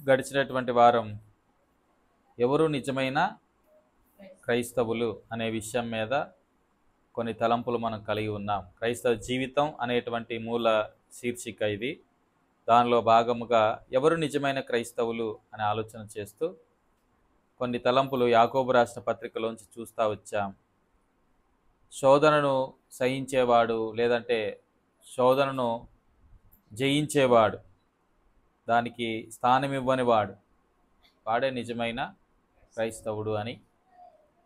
గడిచినటువంటి వారం ఎవరు నిజమైన క్రైస్తవులు అనే విషయం మీద కొన్ని తలంపులు మనం కలిగి ఉన్నాం. క్రైస్తవ జీవితం అనేటువంటి మూల శీర్షిక ఇది. దానిలో భాగముగా ఎవరు నిజమైన క్రైస్తవులు అని ఆలోచన చేస్తూ కొన్ని తలంపులు యాకోబు రాసిన పత్రికలోంచి చూస్తూ వచ్చాం. శోధనను సహించేవాడు, లేదంటే శోధనను జయించేవాడు, దానికి స్థానం ఇవ్వని వాడే నిజమైన క్రైస్తవుడు అని.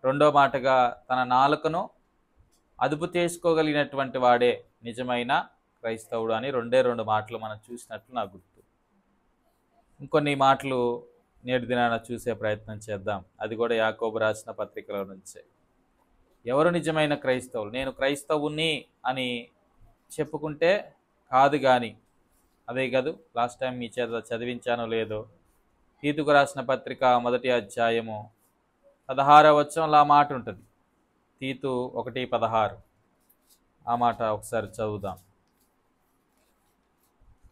రెండో మాటగా తన నాలుకను అదుపు చేసుకోగలిగినటువంటి వాడే నిజమైన క్రైస్తవుడు అని రెండు మాటలు మనం చూసినట్లు నాకు గుర్తు. ఇంకొన్ని మాటలు నేటి దినాన చూసే ప్రయత్నం చేద్దాం. అది కూడా యాకోబు రాసిన పత్రికలో నుంచే. ఎవరు నిజమైన క్రైస్తవులు? నేను క్రైస్తవుని అని చెప్పుకుంటే కాదు, కానీ అదే కాదు లాస్ట్ టైం మీ చేత చదివించానో లేదో, తీతుకు రాసిన పత్రిక 1వ అధ్యాయము 16వ వచనంలో ఆ మాట ఉంటుంది. తీతు 1:16 ఆ మాట ఒకసారి చదువుదాం.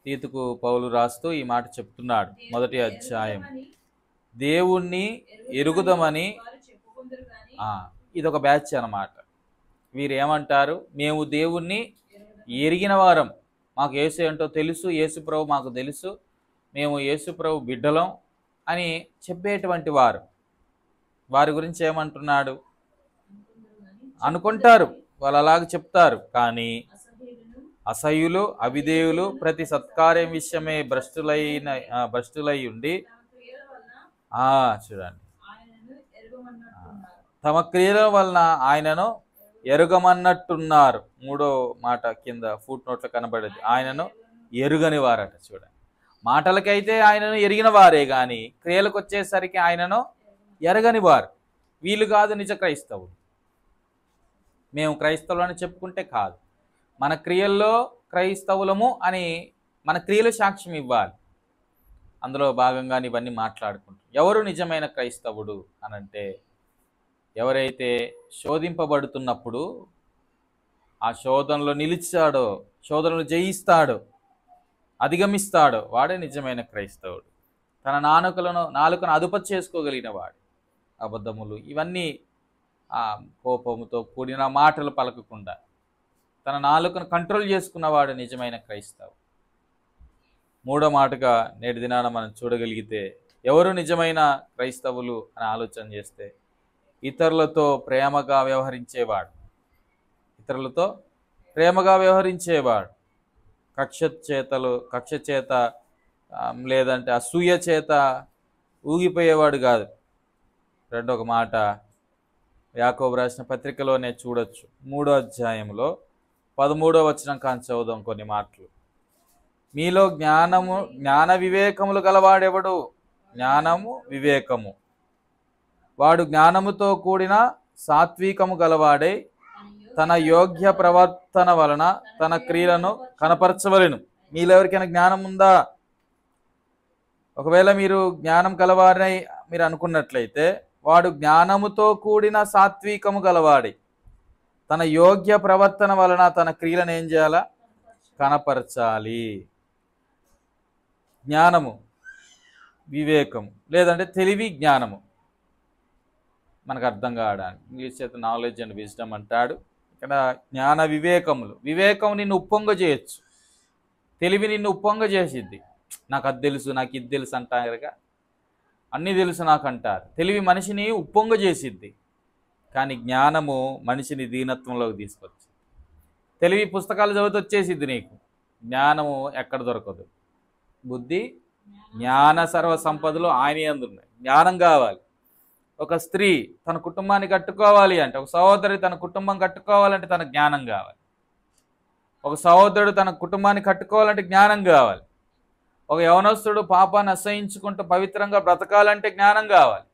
తీతుకు పౌలు రాస్తూ ఈ మాట చెప్తున్నాడు. 1వ అధ్యాయం, దేవుణ్ణి ఎరుగుదమని. ఇదొక బ్యాచ్ అన్నమాట. వీరు ఏమంటారు? మేము దేవుణ్ణి ఎరిగిన వారం, మాకు యేసు ఏంటో తెలుసు, యేసు ప్రభు మాకు తెలుసు, మేము యేసు ప్రభు బిడ్డలం అని చెప్పేటువంటి వారు. వారి గురించి ఏమంటున్నాడు? అనుకుంటారు, వాళ్ళు అలాగ చెప్తారు, కానీ అసహ్యులు, అవిధేయులు, ప్రతి సత్కార్యం విషయమే భ్రష్టులై ఉండి, చూడండి, తమ క్రియల వలన ఆయనను ఎరుగమన్నట్టున్నారు. మూడో మాట కింద ఫుట్ నోట్లో కనబడేది, ఆయనను ఎరుగని వారట. చూడండి, మాటలకైతే ఆయనను ఎరిగిన వారే, కానీ క్రియలకు వచ్చేసరికి ఆయనను ఎరగని వారు. వీళ్ళు కాదు నిజ క్రైస్తవులు. మేము క్రైస్తవులు అని చెప్పుకుంటే కాదు, మన క్రియల్లో క్రైస్తవులము అని మన క్రియలు సాక్ష్యం ఇవ్వాలి. అందులో భాగంగా ఇవన్నీ మాట్లాడుకుంటాం. ఎవరు నిజమైన క్రైస్తవుడు అనంటే, ఎవరైతే శోధింపబడుతున్నప్పుడు ఆ శోధనలో నిలిచాడో, శోధనలు జయిస్తాడో, అధిగమిస్తాడో వాడే నిజమైన క్రైస్తవుడు. తన నాలుకను అదుపు చేసుకోగలిగిన వాడు. అబద్ధములు ఇవన్నీ కోపముతో కూడిన మాటలు పలకకుండా తన నాలుకను కంట్రోల్ చేసుకున్నవాడు నిజమైన క్రైస్తవుడు. మూడో మాటగా నేటి దినాన మనం చూడగలిగితే, ఎవరు నిజమైన క్రైస్తవులు అని ఆలోచన చేస్తే, ఇతరులతో ప్రేమగా వ్యవహరించేవాడు. ఇతరులతో ప్రేమగా వ్యవహరించేవాడు. కక్ష చేత లేదంటే అసూయ చేత ఊగిపోయేవాడు కాదు. రెండొక మాట యాకోబు రాసిన పత్రికలోనే చూడొచ్చు. 3వ అధ్యాయంలో 13వ వచనం కాని చదువుదాం కొన్ని మాటలు. మీలో జ్ఞాన వివేకములు గలవాడెవడు? జ్ఞానము వివేకము వాడు జ్ఞానముతో కూడిన సాత్వికము గలవాడై తన యోగ్య ప్రవర్తన వలన తన క్రియలను కనపరచవలెను. మీలో ఎవరికైనా జ్ఞానం ఉందా? ఒకవేళ మీరు జ్ఞానం గలవారని మీరు అనుకున్నట్లయితే, వాడు జ్ఞానముతో కూడిన సాత్వికము గలవాడి తన యోగ్య ప్రవర్తన వలన తన క్రియలను ఏం చేయాలా? కనపరచాలి. జ్ఞానము, వివేకము, లేదంటే తెలివి, జ్ఞానము మనకు అర్థం కావడానికి ఇంగ్లీష్ చేత నాలెడ్జ్ అండ్ విజ్డమ్ అంటాడు. ఇక్కడ జ్ఞాన వివేకములు. వివేకం నిన్ను ఉప్పొంగ చేయొచ్చు, తెలివి నిన్ను ఉప్పొంగ చేసిద్ది. నాకు అది తెలుసు, నాకు ఇది తెలుసు అంటారుగా, అన్నీ తెలుసు నాకు అంటారు. తెలివి మనిషిని ఉప్పొంగ చేసిద్ది, కానీ జ్ఞానము మనిషిని దీనత్వంలోకి తీసుకొచ్చి. తెలివి పుస్తకాలు చదివితే వచ్చేసిద్ది నీకు, జ్ఞానము ఎక్కడ దొరకదు. బుద్ధి జ్ఞాన సర్వ సంపదలు ఆయన యందు ఉన్నాయి. జ్ఞానం కావాలి. ఒక స్త్రీ తన కుటుంబాన్ని కట్టుకోవాలి అంటే, ఒక సహోదరి తన కుటుంబం కట్టుకోవాలంటే తన జ్ఞానం కావాలి. ఒక సహోదరుడు తన కుటుంబాన్ని కట్టుకోవాలంటే జ్ఞానం కావాలి. ఒక యవనస్తుడు పాపాన్ని అసహించుకుంటూ పవిత్రంగా బ్రతకాలంటే జ్ఞానం కావాలి.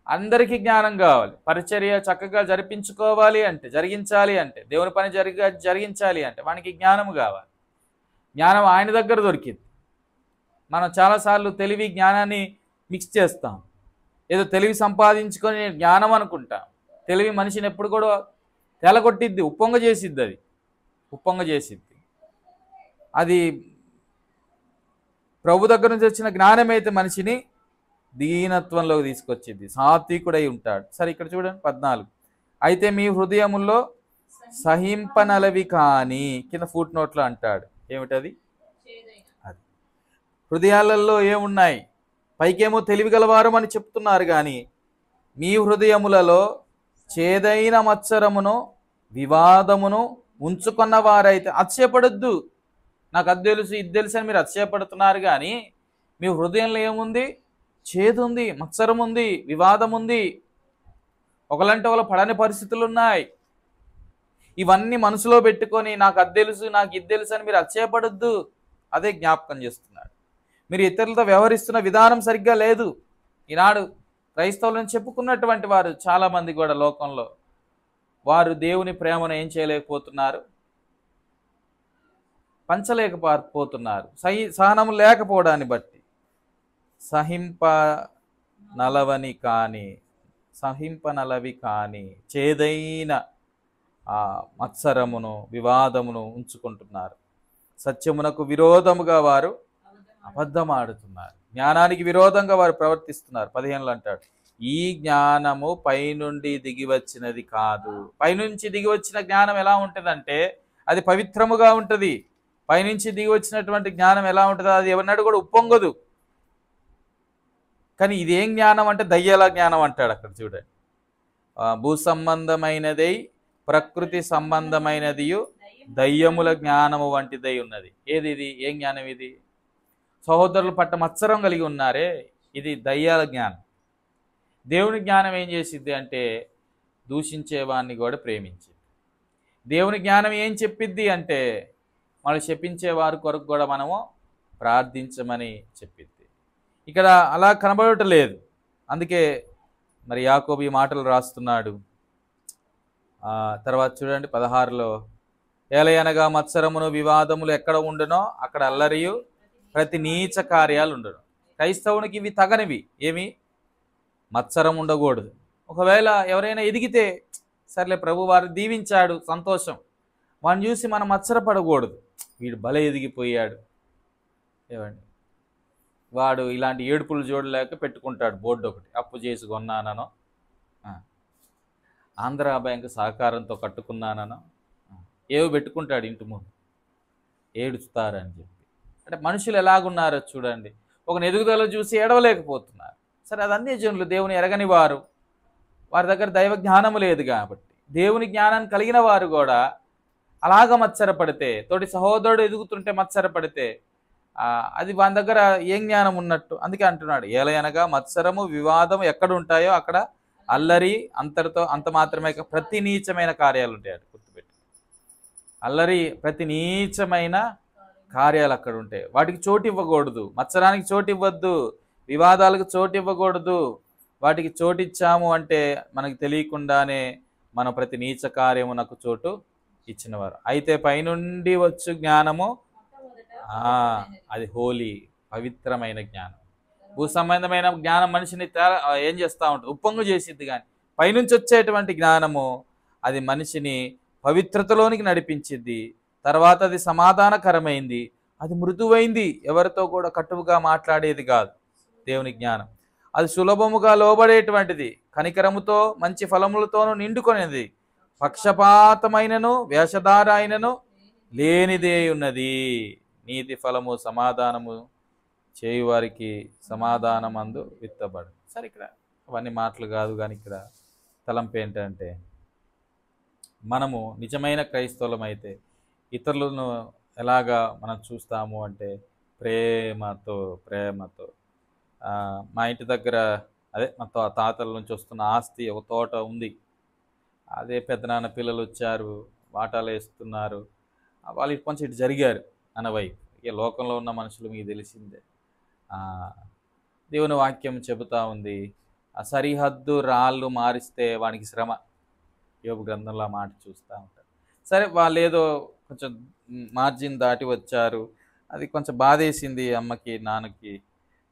అందరికీ జ్ఞానం కావాలి. పరిచర్య చక్కగా జరిగించాలి అంటే, దేవుని పని జరిగించాలి అంటే వానికి జ్ఞానం కావాలి. జ్ఞానం ఆయన దగ్గర దొరికింది. మనం చాలాసార్లు తెలివి జ్ఞానాన్ని మిక్స్ చేస్తాం. ఏదో తెలివి సంపాదించుకొని జ్ఞానం అనుకుంటాం. తెలివి మనిషిని ఎప్పుడు కూడా తెలగొట్టిద్ది, ఉప్పొంగ చేసిద్ది. అది ప్రభు దగ్గర నుంచి వచ్చిన జ్ఞానం అయితే మనిషిని దీనత్వంలోకి తీసుకొచ్చింది, సాత్వికుడై ఉంటాడు. సరే ఇక్కడ చూడండి 14. అయితే మీ హృదయముల్లో సహింపనలవి కానీ, కింద ఫుట్ నోట్లో అంటాడు, ఏమిటది? అది హృదయాలలో ఏమున్నాయి? పైకేమో తెలివిగలవారు అని చెప్తున్నారు, కానీ మీ హృదయములలో చేదైన మత్సరమును వివాదమును ఉంచుకున్న వారైతే అతిశయపడొద్దు. నాకు అది తెలుసు ఇది తెలుసు అని మీరు అతిశయపడుతున్నారు, కానీ మీ హృదయంలో ఏముంది? చేదు ఉంది, మత్సరం ఉంది, వివాదం ఉంది, ఒకలంటే ఒకళ్ళు పడని పరిస్థితులు ఉన్నాయి. ఇవన్నీ మనసులో పెట్టుకొని నాకు అది తెలుసు నాకు ఇది తెలుసు అని మీరు అతిశయపడొద్దు. అదే జ్ఞాపకం చేస్తున్నాడు. మీరు ఇతరులతో వ్యవహరిస్తున్న విధానం సరిగ్గా లేదు. ఈనాడు క్రైస్తవులను చెప్పుకున్నటువంటి వారు చాలామంది కూడా లోకంలో వారు దేవుని ప్రేమను ఏం చేయలేకపోతున్నారు? పంచలేకపోతున్నారు. సహనము లేకపోవడాన్ని బట్టి. సహింపనలవి కానీ చేదైన మత్సరమును వివాదమును ఉంచుకుంటున్నారు. సత్యమునకు విరోధముగా వారు అబద్ధమాడుతున్నారు. జ్ఞానానికి విరోధంగా వారు ప్రవర్తిస్తున్నారు. 15లో అంటాడు, ఈ జ్ఞానము పైనుండి దిగి వచ్చినది కాదు. పైనుంచి దిగి వచ్చిన జ్ఞానం ఎలా ఉంటుందంటే అది పవిత్రముగా ఉంటుంది. పైనుంచి దిగి వచ్చినటువంటి జ్ఞానం ఎలా ఉంటుందో అది ఎవరినాడు కూడా ఉప్పొంగదు. కానీ ఇదేం జ్ఞానం అంటే దయ్యాల జ్ఞానం అంటాడు అక్కడ చూడండి. భూ సంబంధమైనదై ప్రకృతి సంబంధమైనదియు దయ్యముల జ్ఞానము వంటిదై ఉన్నది. ఏది ఇది? ఏం జ్ఞానం ఇది? సహోదరులు పట్ల మత్సరం కలిగి ఉన్నారే, ఇది దయ్యాల జ్ఞానం. దేవుని జ్ఞానం ఏం చేసిద్ది అంటే దూషించేవాడిని కూడా ప్రేమించింది. దేవుని జ్ఞానం ఏం చెప్పిద్ది అంటే మనం శపించేవారి కొరకు కూడా మనము ప్రార్థించమని చెప్పిద్ది. ఇక్కడ అలా కనబడటలేదు. అందుకే మరి యాకోబు ఈ మాటలు రాస్తున్నాడు. తర్వాత చూడండి 16లో, ఏలయనగా మత్సరమును వివాదములు ఎక్కడ ఉండునో అక్కడ అల్లరియు ప్రతి నీచ కార్యాలు ఉండను. క్రైస్తవునికి ఇవి తగనివి. ఏమి? మత్సరం ఉండకూడదు. ఒకవేళ ఎవరైనా ఎదిగితే సర్లే ప్రభు వారు దీవించాడు, సంతోషం. వాడిని చూసి మనం మత్సరపడకూడదు. వీడు భలే ఎదిగిపోయాడు, ఏమండి, వాడు ఇలాంటి ఏడుపులు చూడలేక పెట్టుకుంటాడు బోర్డు ఒకటి, అప్పు చేసి కొన్నానో, ఆంధ్రా బ్యాంకు సహకారంతో కట్టుకున్నానో, ఏవో పెట్టుకుంటాడు ఇంటి ముందు, ఏడుస్తారని చెప్పి. అంటే మనుషులు ఎలాగున్నారో చూడండి. ఒక ఎదుగుదల చూసి ఏడవలేకపోతున్నారు. సరే, అది అన్ని జనులు దేవుని ఎరగని వారు, వారి దగ్గర దైవ జ్ఞానము లేదు కాబట్టి. దేవుని జ్ఞానాన్ని కలిగిన వారు కూడా అలాగ మత్సరపడితే, తోటి సహోదరుడు ఎదుగుతుంటే మత్సరపడితే అది వాని దగ్గర ఏం జ్ఞానం ఉన్నట్టు? అందుకే అంటున్నాడు, ఏలయనగా మత్సరము వివాదము ఎక్కడ ఉంటాయో అక్కడ అల్లరి, అంతటితో అంత మాత్రమే ప్రతి నీచమైన కార్యాలు ఉంటాయి. గుర్తుపెట్టి, అల్లరి ప్రతి నీచమైన కార్యాలు అక్కడ ఉంటాయి. వాటికి చోటు ఇవ్వకూడదు. మత్సరానికి చోటు ఇవ్వద్దు, వివాదాలకు చోటు ఇవ్వకూడదు. వాటికి చోటు ఇచ్చాము అంటే మనకు తెలియకుండానే మనం ప్రతి నీచ కార్యమునకు చోటు ఇచ్చినవారు. అయితే పైనుండి వచ్చు జ్ఞానము అది హోలీ, పవిత్రమైన జ్ఞానం. భూ సంబంధమైన జ్ఞానం మనిషిని ఏం చేస్తూ ఉంటుంది? ఉప్పొంగు చేసిద్ది. కానీ పైనుంచి వచ్చేటువంటి జ్ఞానము అది మనిషిని పవిత్రతలోనికి నడిపించిద్ది. తర్వాత అది సమాధానకరమైంది, అది మృదువైంది, ఎవరితో కూడా కటువుగా మాట్లాడేది కాదు. దేవుని జ్ఞానం అది సులభముగా లోబడేటువంటిది, కనికరముతో మంచి ఫలములతోనూ నిండుకొనేది, పక్షపాతమైనను వేషధార అయినను లేనిదే ఉన్నది. నీతి ఫలము సమాధానము చేయువారికి సమాధానమందు విత్తబడు. సరే, ఇక్కడ అవన్నీ మాటలు కాదు, కానీ ఇక్కడ తలంపు ఏంటంటే మనము నిజమైన క్రైస్తవులమైతే ఇతరులను ఎలాగా మనం చూస్తాము అంటే ప్రేమతో. మా ఇంటి దగ్గర అదే మా తాతల నుంచి వస్తున్న ఆస్తి, ఒక తోట ఉంది. అదే పెద్దనాన్న పిల్లలు వచ్చారు, వాటాలు వేస్తున్నారు. వాళ్ళకి కొంచెం ఇటు జరిగారు అనవైపు. ఇక లోకంలో ఉన్న మనుషులు మీకు తెలిసిందే. దేవుని వాక్యం చెబుతూ ఉంది, ఆ సరిహద్దు రాళ్ళు మారిస్తే వానికి శ్రమ. యోబు గ్రంథంలో ఆ మాట చూస్తూ ఉంటారు. సరే, వాళ్ళు ఏదో కొంచెం మార్జిన్ దాటి వచ్చారు. అది కొంచెం బాధేసింది అమ్మకి నాన్నకి.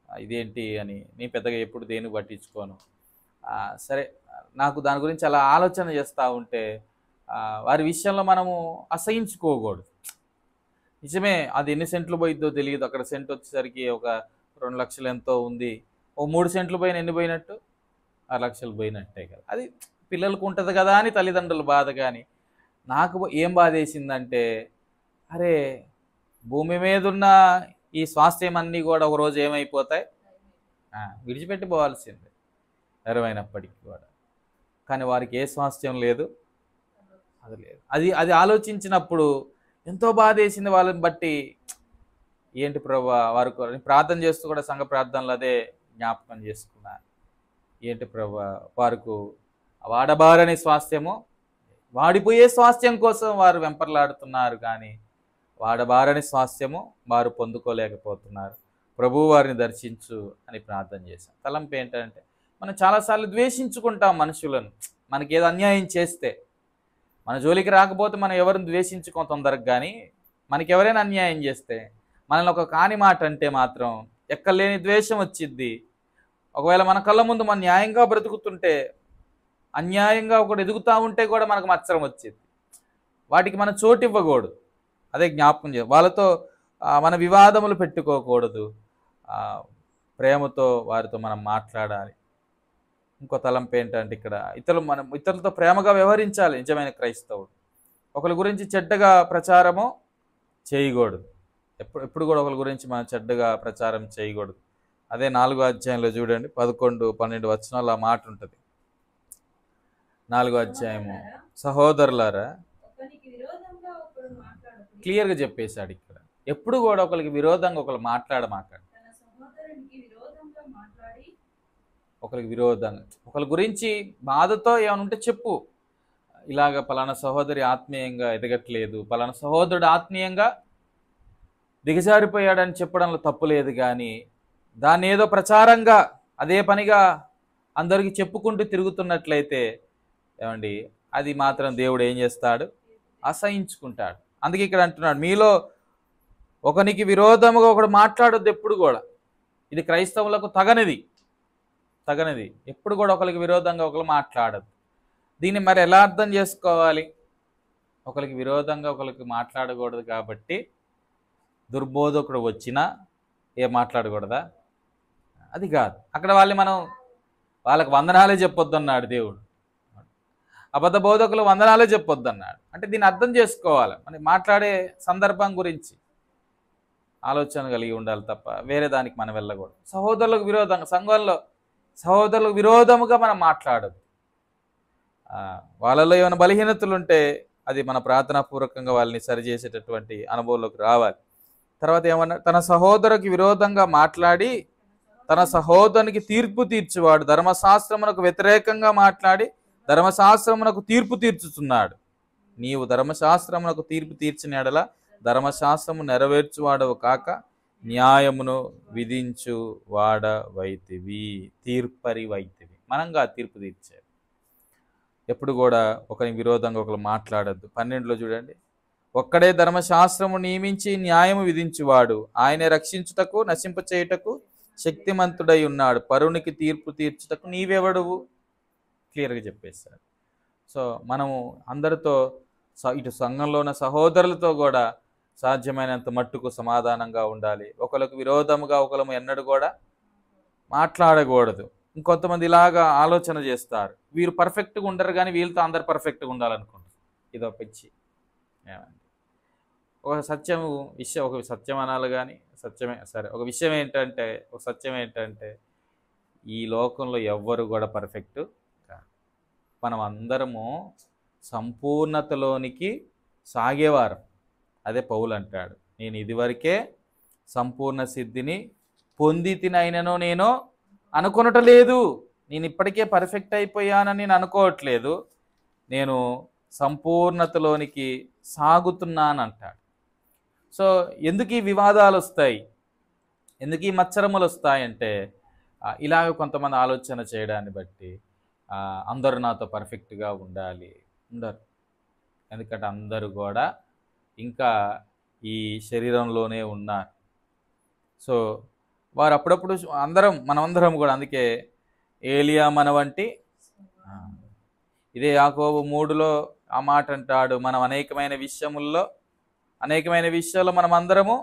ఇదేంటి అని నేను పెద్దగా ఎప్పుడు దేని పట్టించుకోను. సరే, నాకు దాని గురించి అలా ఆలోచన చేస్తూ ఉంటే వారి విషయంలో మనము అసహించుకోకూడదు. నిజమే, అది ఎన్ని సెంట్లు పోయిద్దో తెలియదు. అక్కడ సెంట్ వచ్చేసరికి ఒక 2 లక్షలు ఎంతో ఉంది. ఓ 3 సెంట్లు పోయిన ఎన్ని పోయినట్టు? 6 లక్షలు పోయినట్టే కదా. అది పిల్లలకు ఉంటుంది కదా అని తల్లిదండ్రుల బాధ. కానీ నాకు ఏం బాధ వేసిందంటే, అరే భూమి మీద ఉన్న ఈ స్వాస్థ్యం అన్నీ కూడా ఒకరోజు ఏమైపోతాయి, విడిచిపెట్టి పోవాల్సిందే నెరవైనప్పటికీ కూడా. కానీ వారికి ఏ స్వాస్థ్యం లేదు, అది లేదు. అది ఆలోచించినప్పుడు ఎంతో బాధ వేసింది వాళ్ళని బట్టి. ఏంటి ప్రభువా, వారు ప్రార్థన చేస్తూ కూడా సంఘ ప్రార్థనలు అదే జ్ఞాపకం చేసుకున్నాను. ఏంటి ప్రభువా, వారికి వాడబారని స్వాస్థ్యము, వాడిపోయే స్వాస్థ్యం కోసం వారు వెంపర్లాడుతున్నారు, కానీ వాడబారని స్వాస్థ్యము వారు పొందుకోలేకపోతున్నారు. ప్రభువు వారిని దర్శించు అని ప్రార్థన చేశాం. తలంపు ఏంటంటే, మనం చాలాసార్లు ద్వేషించుకుంటాం మనుషులను. మనకి ఏదో అన్యాయం చేస్తే, మన జోలికి రాకపోతే మనం ఎవరిని ద్వేషించుకో తొందరగా. కానీ మనకి ఎవరైనా అన్యాయం చేస్తే, మనల్ని ఒక కాని మాట అంటే మాత్రం ఎక్కలేని ద్వేషం వచ్చిద్ది. ఒకవేళ మన కళ్ళ ముందు మనం న్యాయంగా బ్రతుకుతుంటే, అన్యాయంగా ఒకటి ఎదుగుతూ ఉంటే కూడా మనకు మత్సరం వచ్చింది. వాటికి మనం చోటు ఇవ్వకూడదు. అదే జ్ఞాపకం చేయాలి. వాళ్ళతో మన వివాదములు పెట్టుకోకూడదు. ప్రేమతో వారితో మనం మాట్లాడాలి. ఇంకో తలంపు ఏంటంటే, ఇక్కడ ఇతరులతో ప్రేమగా వ్యవహరించాలి నిజమైన క్రైస్తవుడు. ఒకరి గురించి చెడ్డగా ప్రచారము చేయకూడదు. ఎప్పుడు కూడా ఒకరి గురించి మనం చెడ్డగా ప్రచారం చేయకూడదు. అదే 4వ అధ్యాయంలో చూడండి, 11, 12 వచనాలు ఆ మాట ఉంటుంది. 4వ అధ్యాయము, సహోదరులారా, క్లియర్గా చెప్పేశాడు ఇక్కడ. ఎప్పుడు కూడా ఒకరికి విరోధంగా ఒకరు మాట్లాడమాకండి. ఒకరికి విరోధంగా ఒకరి గురించి బాధతో ఏమైనా ఉంటే చెప్పు. ఇలాగ పలానా సహోదరి ఆత్మీయంగా ఎదగట్లేదు, పలానా సహోదరుడు ఆత్మీయంగా దిగజారిపోయాడని చెప్పడంలో తప్పు లేదు. కానీ దాన్ని ఏదో ప్రచారంగా అదే పనిగా అందరికీ చెప్పుకుంటూ తిరుగుతున్నట్లయితే ఏమండి, అది మాత్రం దేవుడు ఏం చేస్తాడు? అసహించుకుంటాడు. అందుకే ఇక్కడ అంటున్నాడు, మీలో ఒకనికి విరోధముగా ఒకడు మాట్లాడొద్దు ఎప్పుడు కూడా. ఇది క్రైస్తవులకు తగనిది. ఎప్పుడు కూడా ఒకరికి విరోధంగా ఒకరు మాట్లాడద్దు. దీన్ని మరి ఎలా అర్థం చేసుకోవాలి? ఒకరికి విరోధంగా ఒకరికి మాట్లాడకూడదు కాబట్టి దుర్బోధకుడు వచ్చినా ఏం మాట్లాడకూడదా? అది కాదు. అక్కడ వాళ్ళకి వందనాలే చెప్పొద్దు అన్నాడు దేవుడు. అబద్ధ బోధకులు వందనాలే చెప్పొద్దు అన్నాడు. అంటే దీన్ని అర్థం చేసుకోవాలి. మనం మాట్లాడే సందర్భం గురించి ఆలోచన కలిగి ఉండాలి తప్ప వేరే దానికి మనం వెళ్ళకూడదు. సహోదరులకు విరోధంగా, సంఘంలో సహోదరులకు విరోధముగా మనం మాట్లాడద్దు. వాళ్ళలో ఏమైనా బలహీనతలు ఉంటే అది మన ప్రార్థనాపూర్వకంగా వాళ్ళని సరిచేసేటటువంటి అనుభవంలోకి రావాలి. తర్వాత ఏమన్నా, తన సహోదరుకి విరోధంగా మాట్లాడి తన సహోదరునికి తీర్పు తీర్చువాడు ధర్మశాస్త్రమునకు వ్యతిరేకంగా మాట్లాడి ధర్మశాస్త్రమునకు తీర్పు తీర్చుతున్నాడు. నీవు ధర్మశాస్త్రమునకు తీర్పు తీర్చిన ఎడల ధర్మశాస్త్రము నెరవేర్చువాడవు కాక న్యాయమును విధించు వాడవైతివి, తీర్పరి వైతివి. మనంగా తీర్పు తీర్చారు. ఎప్పుడు కూడా ఒకరి విరోధంగా ఒకరు మాట్లాడద్దు. 12లో చూడండి, ఒక్కడే ధర్మశాస్త్రము నియమించి న్యాయము విధించువాడు, ఆయనే రక్షించుటకు నశింపచేయుటకు శక్తిమంతుడై ఉన్నాడు. పరునికి తీర్పు తీర్చుటకు నీవెవడువు? క్లియర్గా చెప్పేశాడు. సో మనము అందరితో, ఇటు సంఘంలో ఉన్న సహోదరులతో కూడా సాధ్యమైనంత మట్టుకు సమాధానంగా ఉండాలి. ఒకరికి విరోధముగా ఒకరు ఎన్నడూ కూడా మాట్లాడకూడదు. ఇంకొంతమంది ఇలాగా ఆలోచన చేస్తారు, వీరు పర్ఫెక్ట్గా ఉండరు కానీ వీళ్ళతో అందరు పర్ఫెక్ట్గా ఉండాలనుకుంటారు. ఇదో పిచ్చి. ఒక సత్యం అనాలి కానీ సత్యమే సరే. ఒక సత్యం ఏంటంటే ఈ లోకంలో ఎవ్వరు కూడా పర్ఫెక్ట్ కాదు. మనం అందరము సంపూర్ణతలోనికి సాగేవారు. అదే పౌలు అంటాడు, నేను ఇదివరకే సంపూర్ణ సిద్ధిని పొంది తినైనను నేను అనుకొనటలేదు. నేను ఇప్పటికే పర్ఫెక్ట్ అయిపోయానని నేను అనుకోవట్లేదు, నేను సంపూర్ణతలోనికి సాగుతున్నాను అంటాడు. సో ఎందుకు ఈ వివాదాలు వస్తాయి, ఎందుకు ఈ మత్సరములు వస్తాయంటే ఇలాగ కొంతమంది ఆలోచన చేయడాన్ని బట్టి అందరూ నాతో పర్ఫెక్ట్గా ఉండరు. ఎందుకంటే అందరూ కూడా ఇంకా ఈ శరీరంలోనే ఉన్నారు. సో వారు అప్పుడప్పుడు మనమందరం కూడా, అందుకే ఏలియా మన వంటి, ఇదే యాకోబు 3లో ఆ మాట అంటాడు, మనం అనేకమైన విషయముల్లో అనేకమైన విషయాల్లో మనం అందరము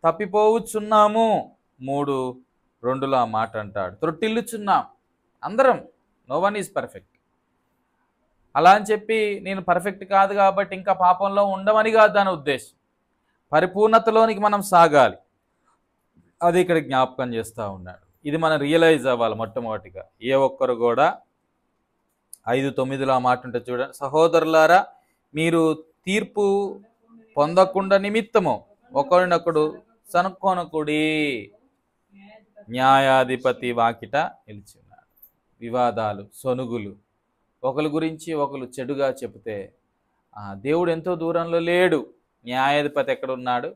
తప్పిపోవచ్చున్నాము. 3:2 ఆ మాట అంటాడు. త్రొట్టిల్లుచున్నాం అందరం. No one is perfect. అలా అని చెప్పి నేను పర్ఫెక్ట్ కాదు కాబట్టి ఇంకా పాపంలో ఉండమని కాదు దాని ఉద్దేశం. పరిపూర్ణతలోనికి మనం సాగాలి. అది ఇక్కడ జ్ఞాపకం చేస్తూ ఉన్నాడు. ఇది మనం రియలైజ్ అవ్వాలి మొట్టమొదటిగా. ఏ ఒక్కరు కూడా 5:9 ఆ మాట ఉంటే చూడండి. సహోదరులారా, మీరు తీర్పు పొందకుండా నిమిత్తము ఒకరినొకడు సనుక్కొనకుడి, న్యాయాధిపతి వాకిట నిలిచి ఉన్నాడు. వివాదాలు, సొనుగులు, ఒకరి గురించి ఒకరు చెడుగా చెబితే దేవుడు ఎంతో దూరంలో లేడు. న్యాయాధిపతి ఎక్కడున్నాడు?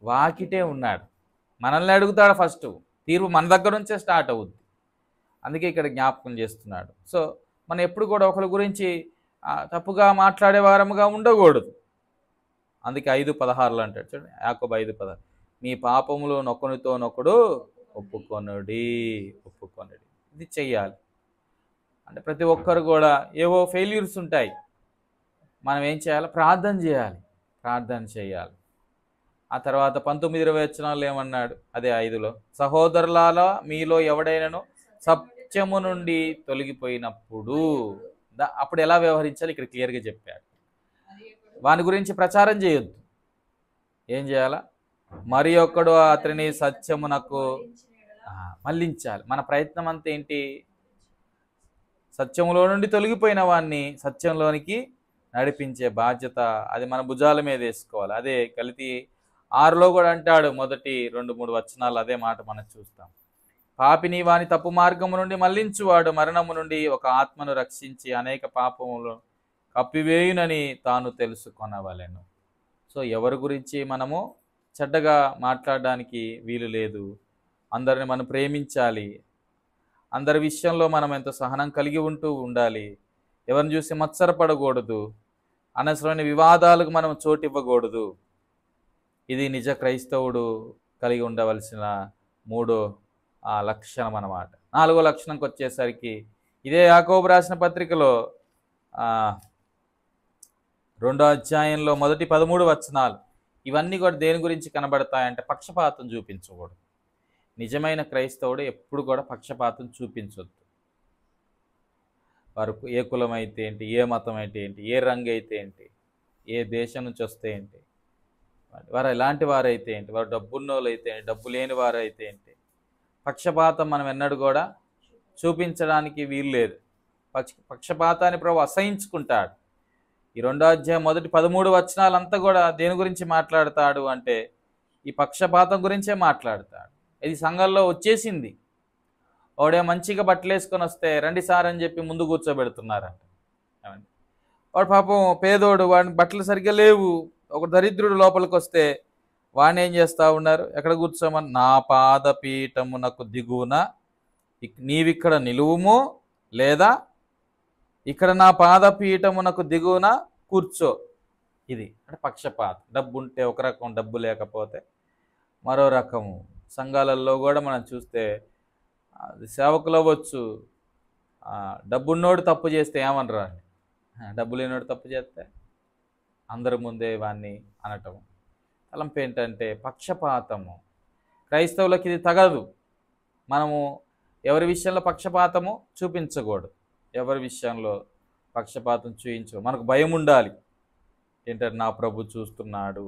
వాకిటే ఉన్నాడు. మనల్ని అడుగుతాడు. ఫస్ట్ తీర్పు మన దగ్గర నుంచే స్టార్ట్ అవుద్ది. అందుకే ఇక్కడ జ్ఞాపకం చేస్తున్నాడు. సో మనం ఎప్పుడు కూడా ఒకరి గురించి తప్పుగా మాట్లాడే వారముగా ఉండకూడదు. అందుకే 5:16 అంటాడు చూడండి. యాకోబు 5:16, మీ పాపములు నొకనితోనొకడు ఒప్పుకొనుడి. ఇది చెయ్యాలి. అంటే ప్రతి ఒక్కరు కూడా ఏవో ఫెయిల్యూర్స్ ఉంటాయి. మనం ఏం చేయాలి? ప్రార్థన చేయాలి. ఆ తర్వాత 19-20 వచనాల్లో ఏమన్నాడు? అదే 5లో, సహోదరులారా, మీలో ఎవడైనాను సత్యము నుండి తొలగిపోయినప్పుడు అప్పుడు ఎలా వ్యవహరించాలి ఇక్కడ క్లియర్గా చెప్పాడు. వాని గురించి ప్రచారం చేయొద్దు. ఏం చేయాలా? మరి ఒక్కడు అతని సత్యమునకు మళ్ళించాలి. మన ప్రయత్నం అంతా ఏంటి? సత్యములో నుండి తొలగిపోయిన వాడిని సత్యంలోనికి నడిపించే బాధ్యత అది మన భుజాల మీద వేసుకోవాలి. అదే గలతీ 6లో కూడా అంటాడు. మొదటి 2-3 వచనాలు అదే మాట మనం చూస్తాం. పాపిని వాని తప్పు మార్గము నుండి మళ్లించువాడు మరణము నుండి ఒక ఆత్మను రక్షించి అనేక పాపములు కప్పివేయునని తాను తెలుసుకొనవలెను. సో ఎవరి గురించి మనము చెడ్డగా మాట్లాడడానికి వీలు లేదు. అందరిని మనం ప్రేమించాలి. అందరి విషయంలో మనం ఎంతో సహనం కలిగి ఉండాలి. ఎవరిని చూసి మత్సరపడకూడదు. అనవసరమైన వివాదాలకు మనం చోటు ఇవ్వకూడదు. ఇది నిజ క్రైస్తవుడు కలిగి ఉండవలసిన 3వ లక్షణం అన్నమాట. 4వ లక్షణంకి వచ్చేసరికి ఇదే యాకోబు రాసిన పత్రికలో 2వ అధ్యాయంలో మొదటి 13 వచనాలు ఇవన్నీ కూడా దేని గురించి కనబడతాయంటే పక్షపాతం చూపించకూడదు. నిజమైన క్రైస్తవుడు ఎప్పుడు కూడా పక్షపాతం చూపించొద్దు. వారు ఏ కులం అయితే ఏంటి, ఏ మతం అయితే ఏంటి, ఏ రంగు అయితే ఏంటి, ఏ దేశం నుంచి వస్తే ఏంటి, వారు ఎలాంటి వారైతే ఏంటి, వారు డబ్బున్నోళ్ళు అయితే ఏంటి, డబ్బు లేని వారు అయితే ఏంటి, పక్షపాతం మనం ఎన్నడూ కూడా చూపించడానికి వీలు లేదు. పక్షపాతాన్ని ప్రభు అసహించుకుంటాడు. ఈ 2వ అధ్యాయం మొదటి 13 వచనాలంతా కూడా దేని గురించి మాట్లాడతాడు అంటే ఈ పక్షపాతం గురించే మాట్లాడతాడు. ఇది సంఘంలో వచ్చేసింది. వాడే మంచిగా బట్టలు వేసుకొని వస్తే రండి సార్ అని చెప్పి ముందు కూర్చోబెడుతున్నారంట. వాడు పాపం పేదోడు, వాడిని బట్టలు సరిగ్గా లేవు. ఒక దరిద్రుడు లోపలికి వస్తే వాడిని ఏం చేస్తూ ఉన్నారు? ఎక్కడ కూర్చోమని, నా పాదపీఠమునకు దిగువన నీవిక్కడ నిలువుము, లేదా ఇక్కడ నా పాదపీఠమునకు దిగువన కూర్చో. ఇది అంటే పక్షపాతం. డబ్బు ఉంటే ఒక రకం, డబ్బు లేకపోతే మరో రకము. సంఘాలలో కూడా మనం చూస్తే సేవకులు అవ్వచ్చు, డబ్బున్నోడు తప్పు చేస్తే ఏమనరా అండి, డబ్బు లేనోడు తప్పు చేస్తే అందరి ముందే వాన్ని అనటం. తలంపు ఏంటంటే పక్షపాతము. క్రైస్తవులకి ఇది తగదు. మనము ఎవరి విషయంలో పక్షపాతము చూపించకూడదు. ఎవరి విషయంలో పక్షపాతం చూపించు. మనకు భయం ఉండాలి. ఏంటంటే నా ప్రభు చూస్తున్నాడు.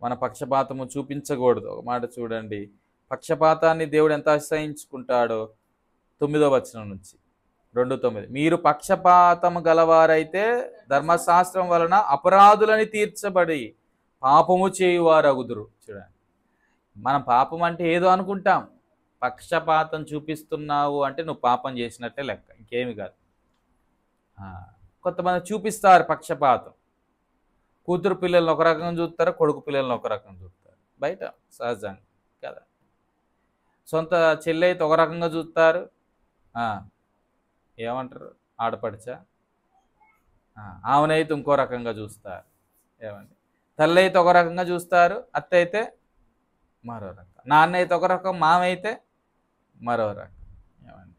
మన పక్షపాతము చూపించకూడదు. ఒక మాట చూడండి, పక్షపాతాన్ని దేవుడు ఎంత అసహించుకుంటాడో 9వ వచనం నుంచి 2:9, మీరు పక్షపాతము గలవారైతే ధర్మశాస్త్రం వలన అపరాధులని తీర్చబడి పాపము చేయువారగుదురు. చూడండి, మనం పాపం అంటే ఏదో అనుకుంటాం. పక్షపాతం చూపిస్తున్నావు అంటే నువ్వు పాపం చేసినట్టే లెక్క, ఇంకేమి కాదు. కొంతమంది చూపిస్తారు పక్షపాతం. కూతురు పిల్లల్ని ఒక రకంగా చూస్తారు, కొడుకు పిల్లల్ని ఒక రకంగా చూస్తారు. బయట సహజంగా కదా. సొంత చెల్లి అయితే ఒక రకంగా చూస్తారు, ఏమంటారు ఆడపడిచా, ఆమెనైతే ఇంకో రకంగా చూస్తారు. ఏమండి, తల్లి అయితే ఒక రకంగా చూస్తారు, అత్త అయితే మరో రకం, నాన్న అయితే ఒక రకం, మామ అయితే మరో రకం. ఏమండి,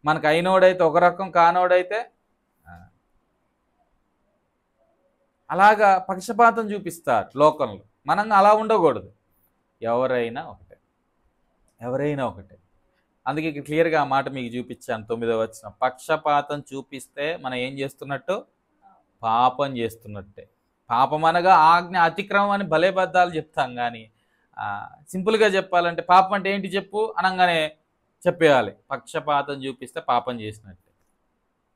మనకు అయినోడైతే ఒక రకం, కానోడైతే అలాగా పక్షపాతం చూపిస్తారు లోకంలో. మనం అలా ఉండకూడదు. ఎవరైనా ఒకటే, ఎవరైనా ఒకటే. అందుకే క్లియర్గా ఆ మాట మీకు చూపించాను 9వ వచనం. పక్షపాతం చూపిస్తే మనం ఏం చేస్తున్నట్టు? పాపం చేస్తున్నట్టే. పాపం అనగా ఆజ్ఞ అతిక్రమం అని భలేబద్దాలు చెప్తాం, కానీ సింపుల్గా చెప్పాలంటే పాపం అంటే ఏంటి చెప్పు అనగానే చెప్పేయాలి. పక్షపాతం చూపిస్తే పాపం చేసినట్టే.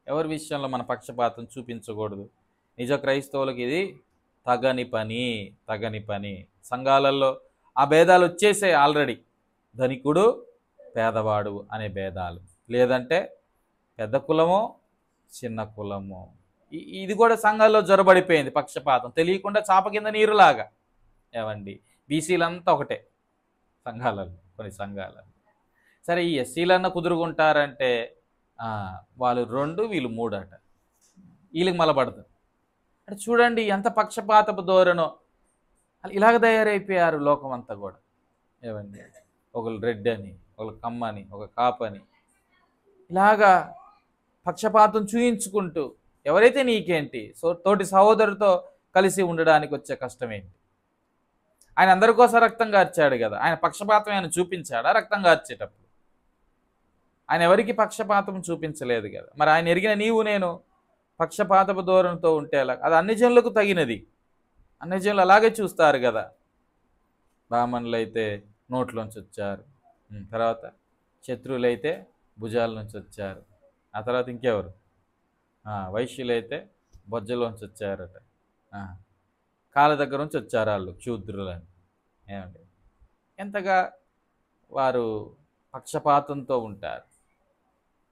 ఎవరి విషయంలో మన పక్షపాతం చూపించకూడదు. నిజ క్రైస్తవులకు ఇది తగని పని, తగని పని. సంఘాలలో ఆ భేదాలు వచ్చేసాయి ఆల్రెడీ. ధనికుడు పేదవాడు అనే భేదాలు, లేదంటే పెద్ద కులమో చిన్న కులమో, ఇది కూడా సంఘాల్లో జొరబడిపోయింది. పక్షపాతం తెలియకుండా చాప కింద నీరులాగా. ఏమండి, బీసీలంతా ఒకటే సంఘాలలో, కొన్ని సంఘాలలో. సరే, ఈ ఎస్సీలన్నా కుదురుకుంటారంటే వాళ్ళు 2 వీళ్ళు 3 అట. వీళ్ళకి మలబడతారు అంటే చూడండి ఎంత పక్షపాతపు ధోరణో. ఇలాగ తయారైపోయారు లోకం అంతా కూడా. ఏమండి, ఒకళ్ళు రెడ్ అని, ఒకళ్ళు కమ్మని, ఒక కాపని, ఇలాగా పక్షపాతం చూయించుకుంటూ ఎవరైతే నీకేంటి, తోటి సహోదరుతో కలిసి ఉండడానికి వచ్చే కష్టమేంటి? ఆయన అందరి కోసం రక్తం కార్చాడు కదా. ఆయన పక్షపాతం ఆయన చూపించాడా రక్తం కార్చేటప్పుడు? ఆయన ఎవరికి పక్షపాతం చూపించలేదు కదా. మరి ఆయన ఎరిగిన నీవు నేను పక్షపాతపు ధోరణితో ఉంటే అలా, అది అన్ని జనులకు తగినది. అన్ని జనులు అలాగే చూస్తారు కదా. బ్రాహ్మణులు అయితే నోట్లోంచి వచ్చారు, తర్వాత శత్రువులైతే భుజాల నుంచి వచ్చారు, ఆ తర్వాత ఇంకెవరు వైశ్యులైతే బొజ్జలోంచి వచ్చారట, కాళ్ళ దగ్గర నుంచి వచ్చారు వాళ్ళు క్షూద్రులని. ఏమండి, ఎంతగా వారు పక్షపాతంతో ఉంటారు.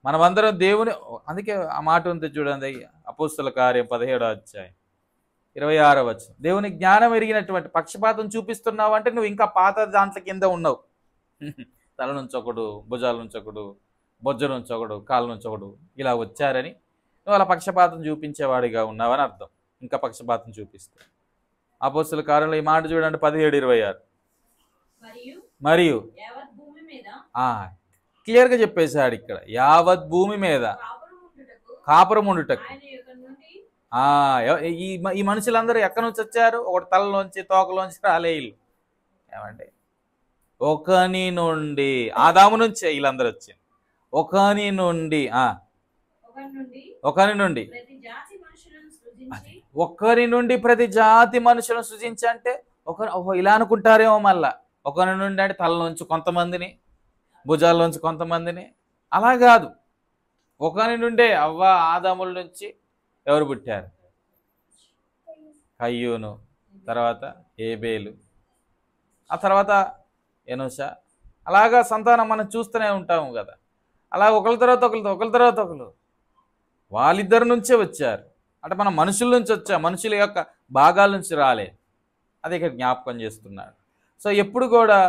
మనమందరం దేవుని, అందుకే ఆ మాట ఉంది చూడండి, అపోస్తల కార్యం 17వ అధ్యాయం 26వ వచనం. దేవుని జ్ఞానం ఎరిగినటువంటి పక్షపాతం చూపిస్తున్నావు అంటే నువ్వు ఇంకా పాత దాంట్ల కింద ఉన్నావు. తల నుంచి ఒకడు, భుజాల నుంచి ఒకడు, బొజ్జ నుంచి ఒకడు, కాళ్ళ నుంచి ఒకడు, ఇలా వచ్చారని నువ్వు అలా పక్షపాతం చూపించేవాడిగా ఉన్నావని అర్థం. ఇంకా పక్షపాతం చూపిస్తే అపోస్తల కార్యంలో ఈ మాట చూడండి 17:26. మరియు క్లియర్గా చెప్పేశాడు ఇక్కడ, యావత్ భూమి మీద కాపురం ఉండుటకు. ఈ మనుషులందరూ ఎక్కడి నుంచి వచ్చారు? ఒకటి తలలోంచి తోకలోంచి రాలేళ్ళు. ఏమండి, ఒకని నుండి, ఆదాము నుంచి వీళ్ళందరూ వచ్చారు. ఒకని నుండి ఒక్కరి నుండి ప్రతి జాతి మనుషులను సృజించి అంటే ఇలా అనుకుంటారేమో మళ్ళా. ఒకరి నుండి అంటే తలలోంచి కొంతమందిని, భుజాల్లోంచి కొంతమందిని, అలా కాదు. ఒకరి నుండే అవ్వ ఆదాముల నుంచి ఎవరు పుట్టారు? కయ్యూను, తర్వాత ఏబేలు, ఆ తర్వాత ఎనోష. అలాగా సంతానం మనం చూస్తూనే ఉంటాము కదా. అలా ఒకరి తర్వాత ఒకరు వాళ్ళిద్దరి నుంచే వచ్చారు. అంటే మనం మనుషుల నుంచి వచ్చాం, మనుషుల యొక్క భాగాల నుంచి రాలే. అది ఇక్కడ జ్ఞాపకం చేస్తున్నాడు. సో ఎప్పుడు కూడా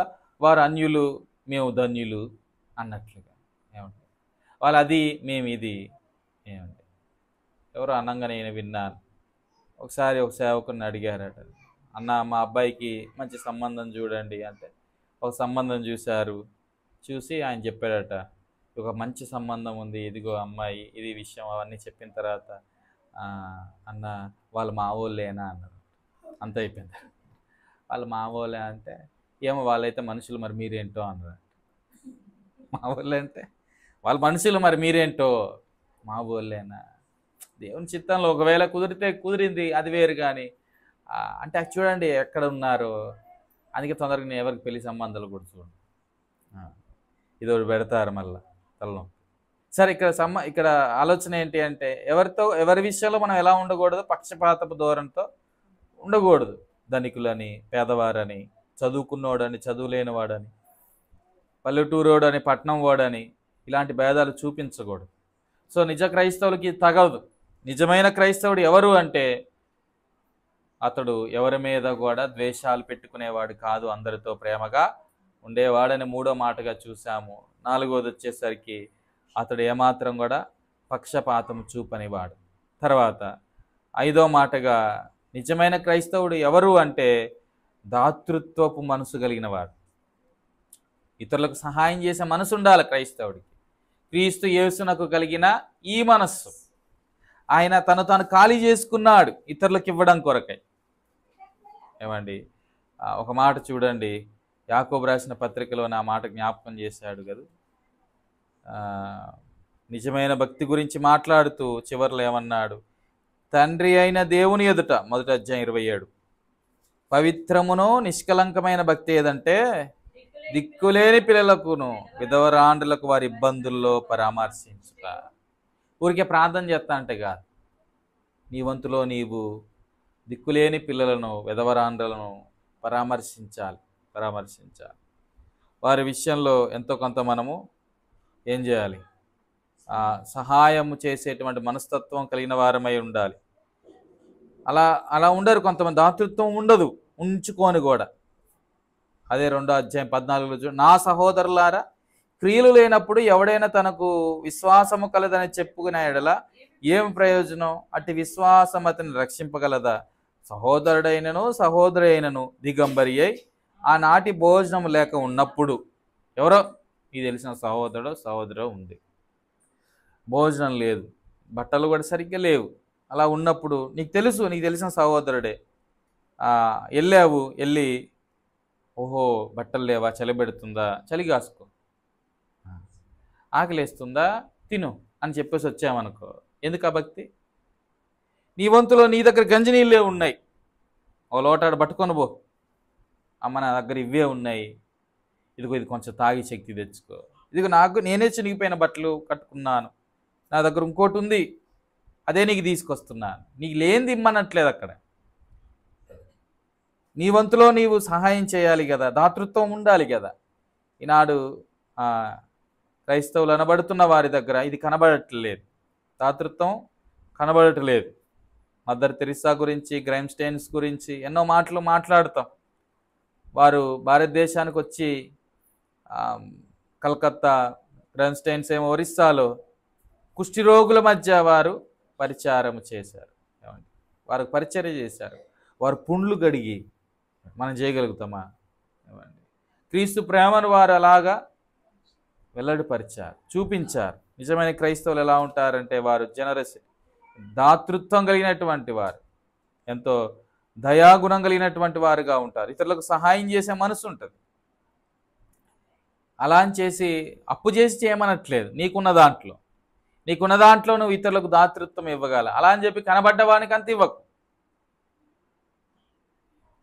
వారు అన్యులు, మేము ధన్యులు అన్నట్లుగా. ఏమంటే వాళ్ళు అది, మేము ఇది. ఏమంటే ఎవరు అనంగా నేను విన్నాను. ఒకసారి ఒక సేవకుని అడిగారట, అన్న మా అబ్బాయికి మంచి సంబంధం చూడండి అంటే, ఒక సంబంధం చూశారు. చూసి ఆయన చెప్పాడట, ఒక మంచి సంబంధం ఉంది, ఇదిగో అమ్మాయి, ఇది విషయం అవన్నీ చెప్పిన తర్వాత అన్న వాళ్ళు మా వాళ్ళేనా అన్నారు. అంత అయిపోయింది. వాళ్ళు మా వాళ్ళే అంటే, ఏమో వాళ్ళైతే మనుషులు, మరి మీరేంటో అన్నారు. మా వాళ్ళే అంటే వాళ్ళు మనుషులు, మరి మీరేంటో మా వాళ్ళేనా? దేవుని చిత్తంలో ఒకవేళ కుదిరింది అది వేరు, కానీ అంటే చూడండి ఎక్కడ ఉన్నారో. అందుకే తొందరగా నేను ఎవరికి పెళ్లి సంబంధాలు కూడా చూడండి, ఇదోటి పెడతారు మళ్ళా తలలో. సరే, ఇక్కడ ఆలోచన ఏంటి అంటే, ఎవరి విషయంలో మనం ఎలా ఉండకూడదు? పక్షపాతపు ధోరణితో ఉండకూడదు. ధనికులని, పేదవారని, చదువుకున్నోడని, చదువులేనివాడని, పల్లెటూరోడని, పట్నం వాడని, ఇలాంటి భేదాలు చూపించకూడదు. సో నిజ క్రైస్తవులకి తగదు. నిజమైన క్రైస్తవుడు ఎవరు అంటే, అతడు ఎవరి మీద కూడా ద్వేషాలు పెట్టుకునేవాడు కాదు, అందరితో ప్రేమగా ఉండేవాడని 3వ మాటగా చూసాము. 4వది వచ్చేసరికి అతడు ఏమాత్రం కూడా పక్షపాతం చూపనివాడు. తర్వాత 5వ మాటగా నిజమైన క్రైస్తవుడు ఎవరు అంటే, దాతృత్వపు మనసు కలిగిన వాడు. ఇతరులకు సహాయం చేసే మనసు ఉండాలి క్రైస్తవుడికి. క్రీస్తు యేసునకు కలిగిన ఈ మనస్సు, ఆయన తను తాను ఖాళీ చేసుకున్నాడు ఇతరులకు ఇవ్వడం కొరకై. ఏమండి, ఒక మాట చూడండి, యాకోబు రాసిన పత్రికలో నా మాట జ్ఞాపకం చేశాడు కదా. నిజమైన భక్తి గురించి మాట్లాడుతూ చివర్లో ఏమన్నాడు, తండ్రి అయిన దేవుని ఎదుట, 1 అధ్యాయం 27, పవిత్రమును నిష్కలంకమైన భక్తి ఏదంటే దిక్కులేని పిల్లలకును విధవరాండ్రులకు వారి ఇబ్బందుల్లో పరామర్శించుట. ఊరికే ప్రార్థన చేస్తా అంటే కాదు, నీ వంతులో నీవు దిక్కులేని పిల్లలను విధవరాండ్రులను పరామర్శించాలి. వారి విషయంలో ఎంతో కొంత మనము ఏం చేయాలి, సహాయం చేసేటువంటి మనస్తత్వం కలిగిన వారమై ఉండాలి. అలా ఉండరు కొంతమంది, దాతృత్వం ఉండదు, ఉంచుకొని కూడా. అదే 2వ అధ్యాయం 14లో నా సహోదరులారా, క్రియలు లేనప్పుడు ఎవడైనా తనకు విశ్వాసము కలదని చెప్పుకునే ఎడల ఏం ప్రయోజనం? అట్టి విశ్వాసం అతన్ని రక్షింపగలదా? సహోదరుడైనను సహోదరి అయినను దిగంబరి అయి ఆనాటి భోజనం లేక ఉన్నప్పుడు, ఎవరో నీకు తెలిసిన సహోదరో ఉంది, భోజనం లేదు, బట్టలు కూడా సరిగ్గా లేవు, అలా ఉన్నప్పుడు నీకు తెలిసిన సహోదరుడే, వెళ్ళి ఓహో బట్టలు లేవా, చలి పెడుతుందా, చలి కాసుకో, ఆకలేస్తుందా, తిను అని చెప్పేసి వచ్చామనుకో, ఎందుకు ఆ భక్తి? నీ వంతులో నీ దగ్గర గంజి నీళ్ళే ఉన్నాయి, ఓ లోటాడు పట్టుకొని పో, అమ్మ నా దగ్గర ఇవే ఉన్నాయి, ఇది కొంచెం తాగి శక్తి తెచ్చుకో, నేనే చినిగిపోయిన బట్టలు కట్టుకున్నాను, నా దగ్గర ఇంకోటి ఉంది, అదే నీకు తీసుకొస్తున్నాను. నీకు లేనిది ఇమ్మనట్లేదు అక్కడ. నీ వంతులో నీవు సహాయం చేయాలి కదా, దాతృత్వం ఉండాలి కదా. ఈనాడు క్రైస్తవులు అనబడుతున్న వారి దగ్గర ఇది కనబడట్లేదు, దాతృత్వం కనబడట్లేదు. మదర్ తెరిసా గురించి, గ్రైమ్ స్టైన్స్ గురించి ఎన్నో మాటలు మాట్లాడతాం. వారు భారతదేశానికి వచ్చి కలకత్తా, గ్రైమ్ స్టైన్స్ ఏమో ఒరిస్సాలో కుష్టి రోగుల మధ్య వారు పరిచారం చేశారు. వారు పరిచర్య చేశారు, వారు పుండ్లు గడిగి. మనం చేయగలుగుతామా? క్రీస్తు ప్రేమను వారు అలాగా వెల్లడిపరిచారు, చూపించారు. నిజమైన క్రైస్తవులు ఎలా ఉంటారంటే వారు జనరసిటీ, దాతృత్వం కలిగినటువంటి వారు, ఎంతో దయాగుణం కలిగినటువంటి వారుగా ఉంటారు. ఇతరులకు సహాయం చేసే మనసు ఉంటుంది. అలా అని చేసి అప్పు చేసి చేయమనట్లేదు. నీకున్న దాంట్లో నువ్వు ఇతరులకు దాతృత్వం ఇవ్వగల. అలా అని చెప్పి కనబడ్డ వానికి అంత ఇవ్వకు.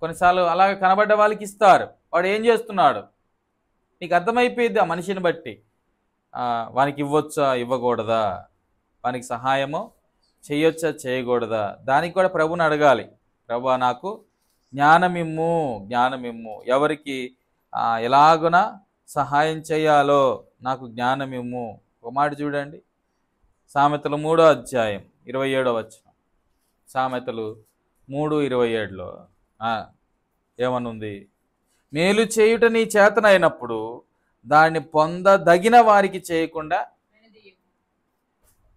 కొన్నిసార్లు అలాగే కనబడ్డ వాళ్ళకి ఇస్తారు, వాడు ఏం చేస్తున్నాడు నీకు అర్థమైపోయింది ఆ మనిషిని బట్టి. వానికి ఇవ్వచ్చా ఇవ్వకూడదా, వానికి సహాయము చేయొచ్చా చేయకూడదా, దానికి కూడా ప్రభుని అడగాలి. ప్రభువా నాకు జ్ఞానమిమ్ము, ఎవరికి ఎలాగున సహాయం చేయాలో నాకు జ్ఞానమిమ్ము. ఒక మాట చూడండి, సామెతలు 3వ అధ్యాయం 27వ వచనం. సామెతలు 3:27లో ఏమనుంది? మేలు చేయుట నీ చేతనైనప్పుడు దాన్ని పొందదగిన వారికి చేయకుండా,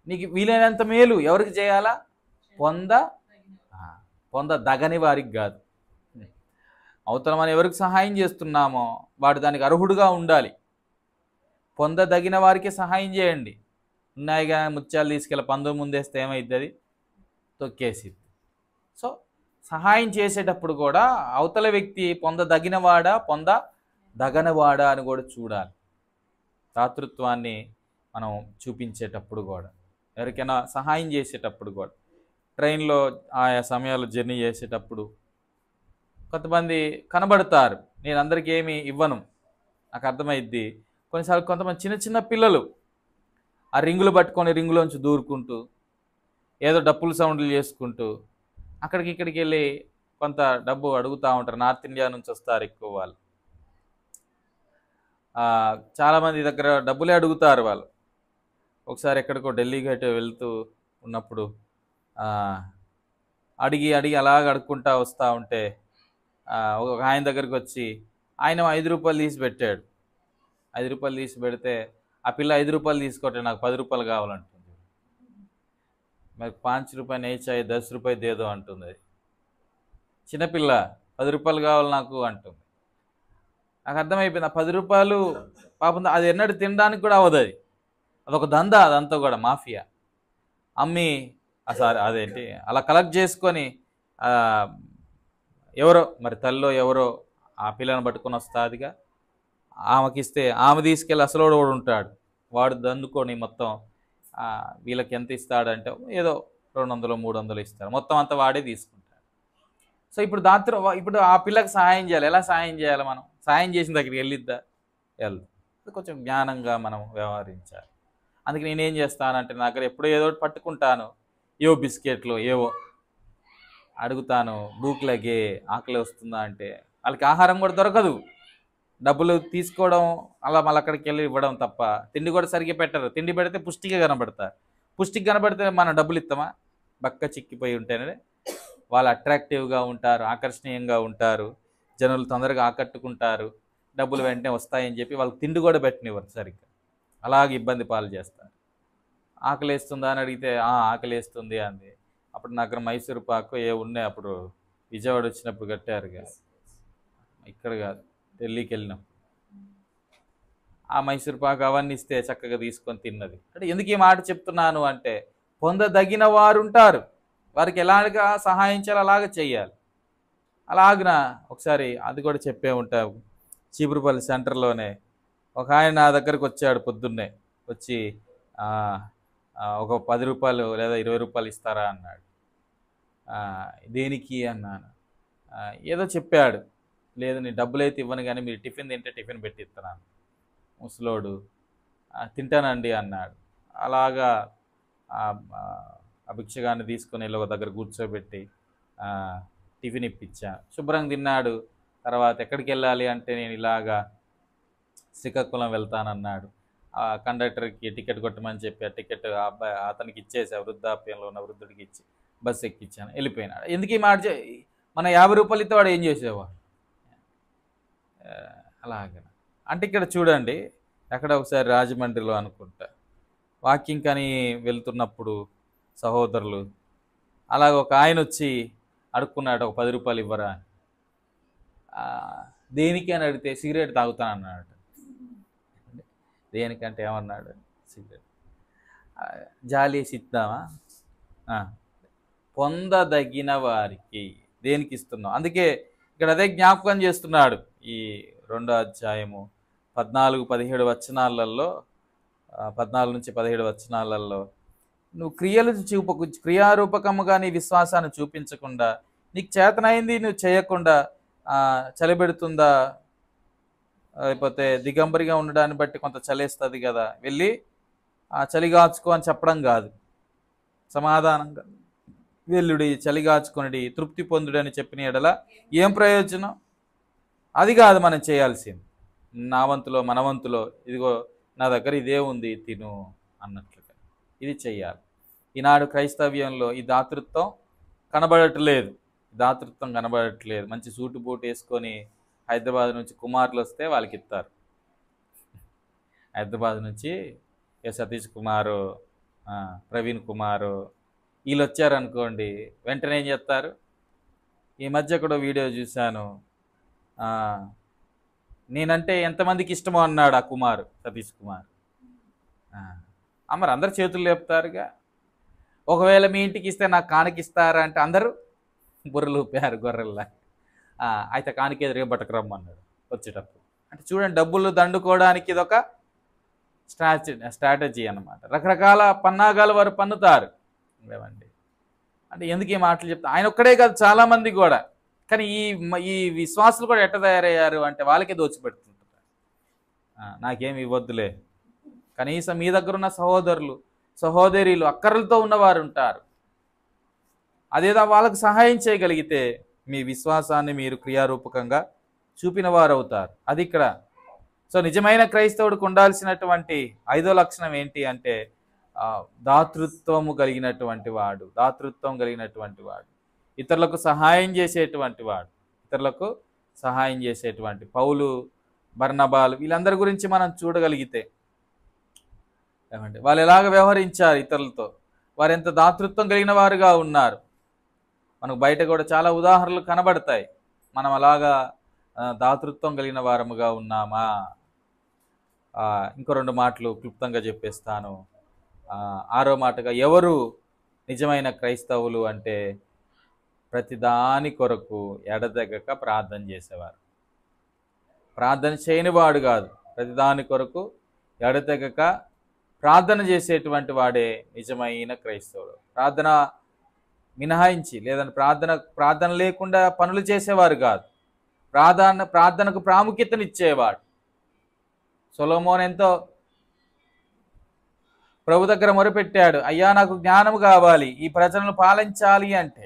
నీకు వీలైనంత మేలు ఎవరికి చేయాలా? పొందదగని వారికి కాదు. అవతల మనం ఎవరికి సహాయం చేస్తున్నామో వాడు దానికి అర్హుడుగా ఉండాలి. పొందదగిన వారికి సహాయం చేయండి. ఉన్నాయిగా ముత్యాలు తీసుకెళ్ళి పందుల ముందేస్తే ఏమైద్ది? అది తొక్కేసిద్ది. సో సహాయం చేసేటప్పుడు కూడా అవతల వ్యక్తి పొందదగినవాడా పొందదగనవాడా అని కూడా చూడాలి. దాతృత్వాన్ని మనం చూపించేటప్పుడు కూడా, ఎవరికైనా సహాయం చేసేటప్పుడు కూడా, ట్రైన్లో ఆయా సమయాల్లో జర్నీ చేసేటప్పుడు కొంతమంది కనబడతారు, నేను అందరికీ ఏమి ఇవ్వను, నాకు అర్థమైద్ది. కొన్నిసార్లు కొంతమంది చిన్న పిల్లలు ఆ రింగులు పట్టుకొని రింగులోంచి దూరుకుంటూ ఏదో డప్పులు సౌండ్లు చేసుకుంటూ అక్కడికి ఇక్కడికి వెళ్ళి కొంత డబ్బు అడుగుతూ ఉంటారు. నార్త్ ఇండియా నుంచి వస్తారు ఎక్కువ వాళ్ళు. చాలామంది దగ్గర డబ్బులే అడుగుతారు వాళ్ళు. ఒకసారి ఎక్కడికో ఢిల్లీ గేట్ వెళ్తూ ఉన్నప్పుడు అడిగి అలాగ అడుక్కుంటా వస్తూ ఉంటే ఒక ఆయన దగ్గరికి వచ్చి ఆయన 5 రూపాయలు తీసి పెట్టాడు. 5 రూపాయలు తీసి పెడితే ఆ పిల్ల 5 రూపాయలు తీసుకోవట్లేదు, నాకు 10 రూపాయలు కావాలంటుంది. మరి 5 రూపాయలు నేచాయి 10 రూపాయలు దేదో అంటుంది. చిన్నపిల్ల 10 రూపాయలు కావాలి నాకు అంటుంది. నాకు అర్థమైపోయింది, ఆ 10 రూపాయలు పాపం అది ఎన్నడూ తినడానికి కూడా అవ్వదు. అదొక దందా, అదంతా కూడా మాఫియా. అమ్మి సారీ అదేంటి అలా కలెక్ట్ చేసుకొని ఎవరో మరి తల్లో ఎవరో ఆ పిల్లని పట్టుకొని వస్తాదిగా, ఆమెకిస్తే ఆమె తీసుకెళ్ళి అసలోడు కూడా ఉంటాడు, వాడు దండుకొని మొత్తం వీళ్ళకి ఎంత ఇస్తాడంటే ఏదో 200 300 ఇస్తారు, మొత్తం అంతా వాడే తీసుకుంటాడు. సో ఇప్పుడు ఆ పిల్లకి సహాయం చేయాలి. ఎలా సహాయం చేయాలి? మనం సహాయం చేసిన దగ్గరికి వెళ్ళిద్దా? వెళ్ళదు. కొంచెం జ్ఞానంగా మనం వ్యవహరించాలి. అందుకే నేనేం చేస్తానంటే నా దగ్గర ఎప్పుడో ఏదో ఒకటి పట్టుకుంటాను, ఏవో బిస్కెట్లు ఏవో అడుగుతాను, భూక్లగే ఆకలి వస్తుందా అంటే వాళ్ళకి ఆహారం కూడా దొరకదు, డబ్బులు తీసుకోవడం అలా మళ్ళీ అక్కడికి వెళ్ళి ఇవ్వడం తప్ప తిండి కూడా సరిగ్గా పెట్టరు. తిండి పెడితే పుష్టిగా కనబడతారు, పుష్టిగా కనబడితే మనం డబ్బులు ఇస్తామా? బక్క చిక్కిపోయి ఉంటేనే వాళ్ళు అట్రాక్టివ్గా ఉంటారు, ఆకర్షణీయంగా ఉంటారు, జనులు తొందరగా ఆకట్టుకుంటారు, డబ్బులు వెంటనే వస్తాయని చెప్పి వాళ్ళకి తిండి కూడా పెట్టనివ్వరు సరిగ్గా, అలాగే ఇబ్బంది పాలు చేస్తారు. ఆకలి వేస్తుందా అని అడిగితే ఆకలి వేస్తుంది అంది. అప్పుడు నా దగ్గర మైసూర్ పాకు ఏ ఉన్నాయి, అప్పుడు విజయవాడ వచ్చినప్పుడు కట్టారుగా, ఇక్కడ కాదు ఢిల్లీకి వెళ్ళినాం, ఆ మైసూర్ పాకు అవన్నీ ఇస్తే చక్కగా తీసుకొని తిన్నది. అంటే ఎందుకు ఈ మాట చెప్తున్నాను అంటే పొందదగిన వారు ఉంటారు, వారికి ఎలాగా సహాయం చేయాలి అలాగే చెయ్యాలి. అలాగిన ఒకసారి అది కూడా చెప్పే ఉంటాం, చీపురుపల్లి సెంటర్లోనే ఒక ఆయన నా దగ్గరకు వచ్చాడు పొద్దున్నే, వచ్చి ఒక 10 రూపాయలు లేదా 20 రూపాయలు ఇస్తారా అన్నాడు. దేనికి అన్నాను. ఏదో చెప్పాడు, లేదు నీ డబ్బులు అయితే ఇవ్వను కానీ మీరు టిఫిన్ తింటే టిఫిన్ పెట్టి ఇస్తున్నాను. ముసలోడు తింటానండి అన్నాడు. అలాగా ఆ భిక్షగాన్ని తీసుకొని వెళ్ళి ఒక దగ్గర కూర్చోబెట్టి టిఫిన్ ఇప్పించా, శుభ్రంగా తిన్నాడు. తర్వాత ఎక్కడికి వెళ్ళాలి అంటే నేను ఇలాగా శ్రీకాకుళం వెళ్తానన్నాడు. కండక్టర్కి టికెట్ కొట్టమని చెప్పి ఆ టికెట్ అబ్బాయి అతనికి ఇచ్చేసా, వృద్ధాప్యంలో ఉన్న వృద్ధుడికి ఇచ్చి బస్సు ఎక్కించాను, వెళ్ళిపోయినాడు. ఎందుకు ఈ మాట మన 50 రూపాయలు ఇస్తే వాడు ఏం చేసేవాడు? అలాగే అంటే ఇక్కడ చూడండి, ఎక్కడ ఒకసారి రాజమండ్రిలో అనుకుంటా వాకింగ్ అని వెళ్తున్నప్పుడు సహోదరులు అలాగ ఒక ఆయన వచ్చి అడుక్కున్నాడు, ఒక 10 రూపాయలు ఇవ్వరా. దేనికి అని అడిగితే సిగరెట్ తాగుతానన్నాడు. దేనికంటే ఏమన్నాడు? సిగరెట్. జాలేసి ఇద్దామా? పొందదగిన వారికి దేనికి ఇస్తున్నాం. అందుకే ఇక్కడ అదే జ్ఞాపకం చేస్తున్నాడు. ఈ 2వ అధ్యాయము 14-17 వచనాలలో, 14 నుంచి 17 వచనాలలో నువ్వు క్రియలు క్రియారూపకముగా నీ విశ్వాసాన్ని చూపించకుండా, నీకు చేతనైంది నువ్వు చేయకుండా చలిబెడుతుందా, లేకపోతే దిగంబరిగా ఉండడాన్ని బట్టి కొంత చలేస్తుంది కదా, వెళ్ళి చలిగాచుకో అని చెప్పడం కాదు, సమాధానంగా వెల్లుడి చలిగాచుకొనిడి తృప్తి పొందుడు అని చెప్పిన ఎడల ఏం ప్రయోజనం? అది కాదు మనం చేయాల్సింది. నా వంతులో మన వంతులో ఇదిగో నా దగ్గర ఇదే ఉంది తిను అన్నట్లుగా ఇది చెయ్యాలి. ఈనాడు క్రైస్తవ్యంలో ఈ దాతృత్వం కనబడట్లేదు, మంచి సూటు బూట్ వేసుకొని హైదరాబాద్ నుంచి కుమారులు వస్తే వాళ్ళకి ఇస్తారు. హైదరాబాద్ నుంచి సతీష్ కుమారు, ప్రవీణ్ కుమారు వీళ్ళు వచ్చారనుకోండి, వెంటనే ఏం చేస్తారు? ఈ మధ్య కూడా వీడియో చూశాను, నేనంటే ఎంతమందికి ఇష్టమో అన్నాడు ఆ కుమారు, సతీష్ కుమార్. మరి అందరు చేతులు లేపుతారుగా. ఒకవేళ మీ ఇంటికి ఇస్తే నాకు కానుకిస్తారా అంటే అందరూ బుర్రలు ఊపారు గొర్రెల్లా. అయితే కానుక ఎదురుగా పట్టుకురమ్మన్నాడు వచ్చేటప్పుడు. అంటే చూడండి, డబ్బులు దండుకోవడానికి ఇదొక స్ట్రాటజీ అన్నమాట. రకరకాల పన్నాగాలు వారు పన్నుతారు. ఏమండి అంటే ఎందుకు ఈ మాటలు చెప్తా? ఆయన ఒక్కడే కాదు, చాలామంది కూడా. కానీ ఈ విశ్వాసులు కూడా ఎట్ట తయారయ్యారు అంటే వాళ్ళకే దోచిపెడుతుంటారు. నాకేమి ఇవ్వద్దులే, కనీసం మీ దగ్గర ఉన్న సహోదరులు సహోదరీలు అక్కర్లతో ఉన్నవారు ఉంటారు, అదేదో వాళ్ళకు సహాయం చేయగలిగితే మీ విశ్వాసాన్ని మీరు క్రియారూపకంగా చూపిన వారు అవుతారు. అది ఇక్కడ. సో నిజమైన క్రైస్తవుడికి ఉండాల్సినటువంటి 5వ లక్షణం ఏంటి అంటే దాతృత్వం కలిగినటువంటి వాడు, ఇతరులకు సహాయం చేసేటువంటి పౌలు, బర్నబాలు వీళ్ళందరి గురించి మనం చూడగలిగితే ఏమంటే వాళ్ళు ఎలాగ వ్యవహరించారు ఇతరులతో, వారు ఎంత దాతృత్వం కలిగిన వారుగా ఉన్నారు. మనకు బయట కూడా చాలా ఉదాహరణలు కనబడతాయి. మనం అలాగా దాతృత్వం కలిగిన వారముగా ఉన్నామా? ఇంకో 2 మాటలు క్లుప్తంగా చెప్పేస్తాను. 6వ మాటగా ఎవరు నిజమైన క్రైస్తవులు అంటే ప్రతిదాని కొరకు ఎడతెగక ప్రార్థన చేసేవారు. ప్రార్థన చేయని వాడు కాదు, ప్రతిదాని కొరకు ఎడతెగక ప్రార్థన చేసేటువంటి వాడే నిజమైన క్రైస్తవుడు. ప్రార్థన మినహాయించి లేదంటే ప్రార్థన లేకుండా పనులు చేసేవారు కాదు, ప్రార్థనకు ప్రాముఖ్యతనిచ్చేవాడు. సొలొమోను ఎంతో ప్రభు దగ్గర మొరపెట్టాడు, అయ్యా నాకు జ్ఞానం కావాలి, ఈ ప్రజలను పాలించాలి అంటే.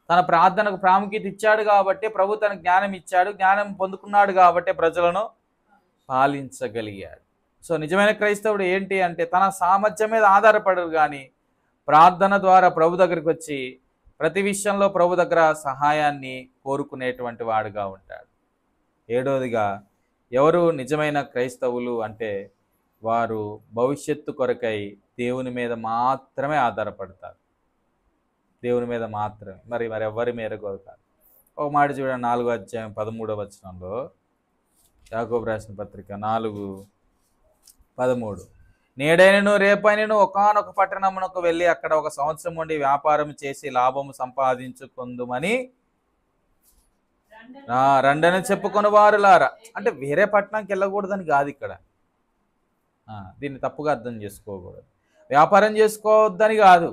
తన ప్రార్థనకు ప్రాముఖ్యత ఇచ్చాడు కాబట్టి ప్రభు తన జ్ఞానం ఇచ్చాడు, జ్ఞానం పొందుకున్నాడు కాబట్టి ప్రజలను పాలించగలిగాడు. సో నిజమైన క్రైస్తవుడు ఏంటి అంటే తన సామర్థ్యం మీద ఆధారపడరు, కానీ ప్రార్థన ద్వారా ప్రభు దగ్గరికి వచ్చి ప్రతి విషయంలో ప్రభు దగ్గర సహాయాన్ని కోరుకునేటువంటి వాడుగా ఉంటాడు. ఏడవదిగా, ఎవరు నిజమైన క్రైస్తవులు అంటే వారు భవిష్యత్తు కొరకై దేవుని మీద మాత్రమే ఆధారపడతారు. దేవుని మీద మాత్రమే, మరి ఎవరి మీద కొరకారు. ఒక మాట చూడండి, 4వ అధ్యాయం 13వ వచనంలో, యాకోబు రాసిన పత్రిక 4:13, నేడైనను రేపైనను ఒకానొక పట్టణమునకు వెళ్ళి అక్కడ 1 సంవత్సరం ఉండి వ్యాపారం చేసి లాభము సంపాదించుకుందుమని రండని చెప్పుకొని వారులారా. అంటే వేరే పట్టణంకి వెళ్ళకూడదని కాదు ఇక్కడ, దీన్ని తప్పుగా అర్థం చేసుకోకూడదు. వ్యాపారం చేసుకోవద్దని కాదు,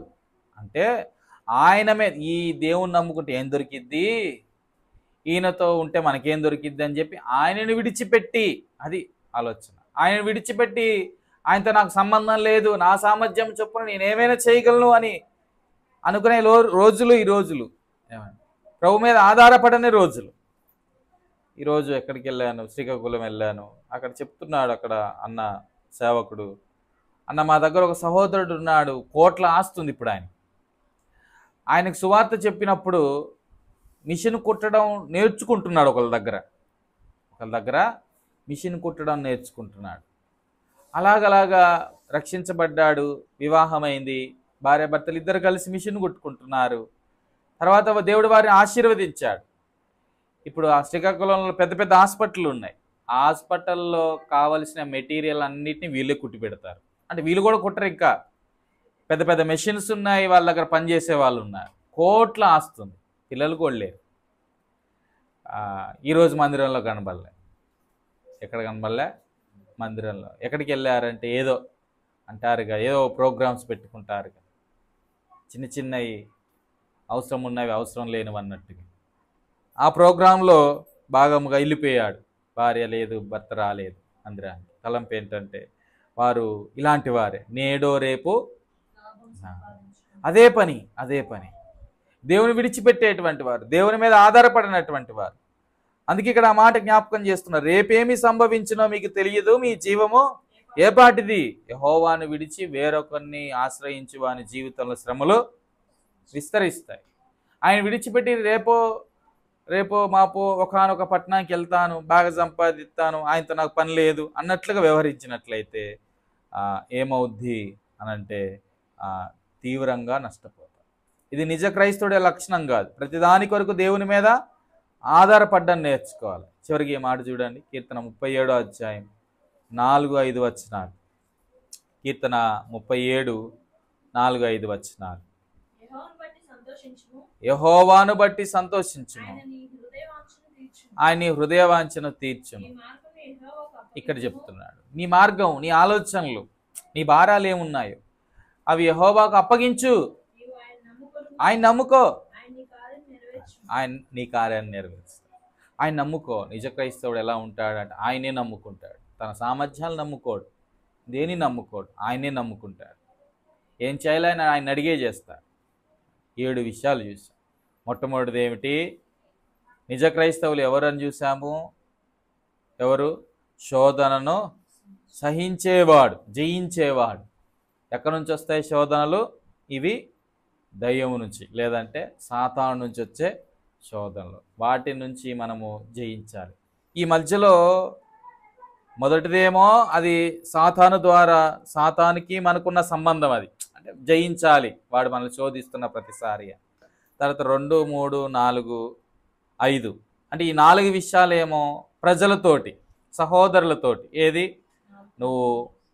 అంటే ఆయన మీద ఈ దేవుని నమ్ముకుంటే ఏం దొరికిద్ది, ఈయనతో ఉంటే మనకేం దొరికిద్ది అని చెప్పి ఆయనను విడిచిపెట్టి, అది ఆలోచన, ఆయనను విడిచిపెట్టి ఆయనతో నాకు సంబంధం లేదు, నా సామర్థ్యం చొప్పున నేనేమైనా చేయగలను అని అనుకునే రోజులు ఈ రోజులు. ప్రభు మీద ఆధారపడని రోజులు. ఈరోజు ఎక్కడికి వెళ్ళాను, శ్రీకాకుళం వెళ్ళాను, అక్కడ చెప్తున్నాడు అక్కడ అన్న సేవకుడు, అన్న మా దగ్గర ఒక సహోదరుడు ఉన్నాడు, కోట్ల ఆస్తుంది. ఇప్పుడు ఆయనకు సువార్త చెప్పినప్పుడు మిషన్ కుట్టడం నేర్చుకుంటున్నాడు. ఒకళ్ళ దగ్గర మిషన్ కుట్టడం నేర్చుకుంటున్నాడు. అలాగలాగా రక్షించబడ్డాడు, వివాహమైంది, భార్యాభర్తలు ఇద్దరు కలిసి మిషన్ కుట్టుకుంటున్నారు. తర్వాత దేవుడు వారిని ఆశీర్వదించాడు. ఇప్పుడు ఆ శ్రీకాకుళంలో పెద్ద పెద్ద హాస్పిటల్ ఉన్నాయి, ఆ హాస్పిటల్లో కావలసిన మెటీరియల్ అన్నిటిని వీళ్ళే కుట్టి పెడతారు. అంటే వీళ్ళు కూడా కుట్టరు, ఇంకా పెద్ద పెద్ద మెషిన్స్ ఉన్నాయి, వాళ్ళ దగ్గర పనిచేసే వాళ్ళు ఉన్నారు. కోట్ల ఆస్తుంది, పిల్లలు కూడా లేరు. ఈరోజు మందిరంలో కనబడలే. ఎక్కడ కనబడలే? మందిరంలో. ఎక్కడికి వెళ్ళారంటే ఏదో అంటారుగా, ఏదో ప్రోగ్రామ్స్ పెట్టుకుంటారుగా, చిన్న చిన్నవి అవసరం ఉన్నవి అవసరం లేనివి అన్నట్టుగా. ఆ ప్రోగ్రాంలో భాగంగా వెళ్ళిపోయాడు. భార్య లేదు, భర్త రాలేదు. మందిరానికి తలంపు ఏంటంటే వారు ఇలాంటి వారే, నేడో రేపు అదే పని దేవుని విడిచిపెట్టేటువంటి వారు, దేవుని మీద ఆధారపడినటువంటి వారు. అందుకే ఇక్కడ ఆ మాట జ్ఞాపకం చేస్తున్నారు, రేపేమి సంభవించినో మీకు తెలియదు, మీ జీవము ఏపాటిది. యెహోవాను విడిచి వేరొకరిని ఆశ్రయించి వాని జీవితంలో శ్రమలు విస్తరిస్తాయి. ఆయన విడిచిపెట్టి రేపో మాపో ఒకానొక పట్టణానికి వెళ్తాను, బాగా సంపాదిస్తాను, ఆయనతో నాకు పని లేదు అన్నట్లుగా వ్యవహరించినట్లయితే ఏమవుద్ది అనంటే తీవ్రంగా నష్టపోతాం. ఇది నిజ క్రైస్తవుడే లక్షణం కాదు. ప్రతిదాని కొరకు దేవుని మీద ఆధారపడ్డం నేర్చుకోవాలి. చివరికి ఈ మాట చూడండి, కీర్తన 37వ అధ్యాయం 4-5 వచనాలు. కీర్తన 37, 4-5 వచనాలు. యెహోవాను బట్టి సంతోషించుము, ఆయన నీ హృదయవాంఛను తీర్చును. ఇక్కడ చెప్తున్నాడు, నీ మార్గం, నీ ఆలోచనలు, నీ భారాలు ఏమున్నాయో అవి యెహోవాకు అప్పగించు. ఆయన నమ్ముకో, ఆయన నీ కార్యాన్ని నెరవేరుస్తాడు. ఆయన నమ్ముకో. నిజ క్రైస్తవుడు ఎలా ఉంటాడంటే ఆయనే నమ్ముకుంటాడు. తన సామర్థ్యాలు నమ్ముకోడు, దేని నమ్ముకోడు, ఆయనే నమ్ముకుంటాడు. ఏం చేయాలని ఆయన అడిగే చేస్తాడు. 7 విషయాలు చూసాం. మొట్టమొదటిది ఏమిటి? నిజ క్రైస్తవులు ఎవరని చూసాము? ఎవరు? శోధనను సహించేవాడు, జయించేవాడు. ఎక్కడి నుంచి వస్తాయి శోధనలు? ఇవి దయ్యం నుంచి లేదంటే సాతాను నుంచి వచ్చే శోధనలు. వాటి నుంచి మనము జయించాలి. ఈ మధ్యలో మొదటిదేమో అది సాతాను ద్వారా, సాతానికి మనకున్న సంబంధం, అది అంటే జయించాలి, వాడు మనల్ని శోధిస్తున్న ప్రతిసారి. తర్వాత 2, 3, 4, 5 అంటే ఈ 4 విషయాలేమో ప్రజలతోటి, సహోదరులతోటి. ఏది? నువ్వు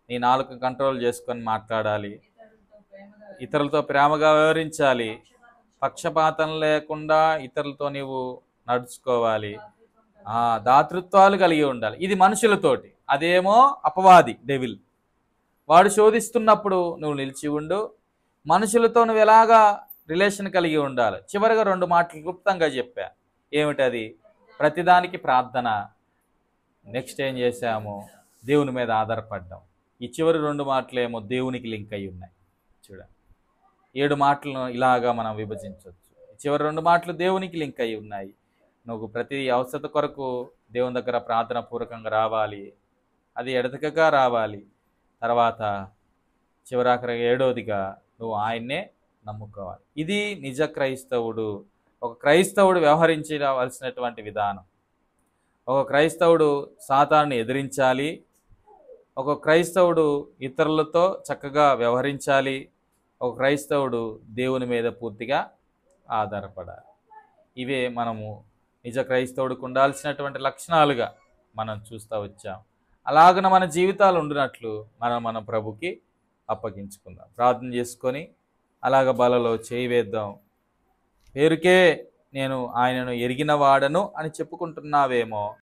నీ నాలుక కంట్రోల్ చేసుకొని మాట్లాడాలి, ఇతరులతో ప్రేమగా వ్యవహరించాలి, పక్షపాతం లేకుండా ఇతరులతో నీవు నడుచుకోవాలి, దాతృత్వాలు కలిగి ఉండాలి. ఇది మనుషులతోటి. అదేమో అపవాది, డెవిల్. వాడు శోధిస్తున్నప్పుడు నువ్వు నిలిచి ఉండు. మనుషులతో నువ్వు ఎలాగా రిలేషన్ కలిగి ఉండాలి. చివరిగా 2 మాటలు క్లుప్తంగా చెప్పా. ఏమిటది? ప్రతిదానికి ప్రార్థన, నెక్స్ట్ ఏం చేశాము? దేవుని మీద ఆధారపడ్డాం. ఈ చివరి 2 మాటలేమో దేవునికి లింక్ అయి ఉన్నాయి. చూడండి, 7 మాటలను ఇలాగా మనం విభజించవచ్చు. చివరి 2 మాటలు దేవునికి లింక్ అయి ఉన్నాయి. నువ్వు ప్రతి అవసరత కొరకు దేవుని దగ్గర ప్రార్థన పూర్వకంగా రావాలి, అది ఎడతెగక రావాలి. తర్వాత చివరాఖరిగా 7వదిగా నువ్వు ఆయన్నే నమ్ముకోవాలి. ఇది నిజ క్రైస్తవుడు. ఒక క్రైస్తవుడు వ్యవహరించవలసినటువంటి విధానం. ఒక క్రైస్తవుడు సాతాన్ని ఎదిరించాలి. ఒక క్రైస్తవుడు ఇతరులతో చక్కగా వ్యవహరించాలి. ఒక క్రైస్తవుడు దేవుని మీద పూర్తిగా ఆధారపడాలి. ఇవే మనము నిజ క్రైస్తవుడికి ఉండాల్సినటువంటి లక్షణాలుగా మనం చూస్తూ వచ్చాం. అలాగన మన జీవితాలు ఉండినట్లు మనం ప్రభుకి అప్పగించుకుందాం. ప్రార్థన చేసుకొని అలాగ బలలో చేయి వేద్దాం. పేరుకే నేను ఆయనను ఎరిగిన వాడను అని చెప్పుకుంటున్నావేమో,